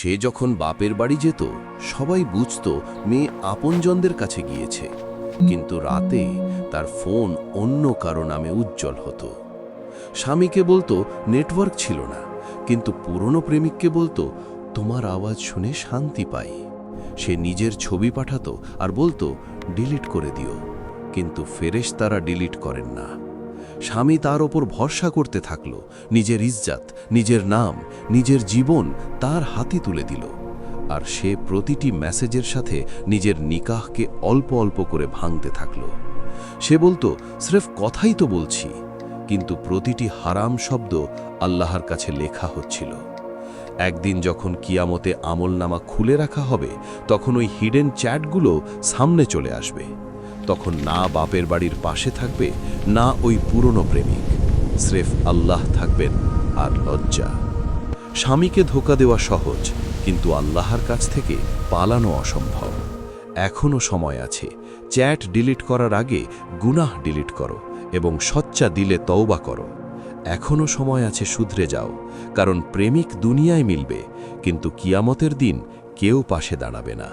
সে যখন বাপের বাড়ি যেত সবাই বুঝত মেয়ে আপনজনদের কাছে গিয়েছে, কিন্তু রাতে তার ফোন অন্য কারো নামে উজ্জ্বল হতো। স্বামীকে বলতো নেটওয়ার্ক ছিল না, কিন্তু পুরনো প্রেমিককে বলতো তোমার আওয়াজ শুনে শান্তি পাই। সে নিজের ছবি পাঠাতো আর বলতো ডিলিট করে দিও, কিন্তু ফেরেশতারা ডিলিট করেন না। স্বামী তার ওপর ভরসা করতে থাকলো, নিজের ইজ্জত, নিজের নাম, নিজের জীবন তার হাতে তুলে দিল। আর সে প্রতিটি মেসেজের সাথে নিজের নিকাহকে অল্প অল্প করে ভাঙতে থাকলো। সে বলতো স্রেফ কথাই তো বলছি, কিন্তু প্রতিটি হারাম শব্দ আল্লাহর কাছে লেখা হচ্ছিল। একদিন যখন কিয়ামতে আমলনামা খুলে রাখা হবে, তখন ওই হিডেন চ্যাটগুলো সামনে চলে আসবে। তখন না বাপের বাড়ির পাশে থাকবে, না ওই পুরনো প্রেমিক, স্রেফ আল্লাহ থাকবেন আর লজ্জা। স্বামীকে ধোঁকা দেওয়া সহজ, কিন্তু আল্লাহর কাছ থেকে পালানো অসম্ভব। এখনও সময় আছে। চ্যাট ডিলিট করার আগে গুনাহ ডিলিট করো এবং সচ্চা দিলে তওবা করো। এখনও সময় আছে, শুধরে যাও, কারণ প্রেমিক দুনিয়ায় মিলবে, কিন্তু কিয়ামতের দিন কেউ পাশে দাঁড়াবে না।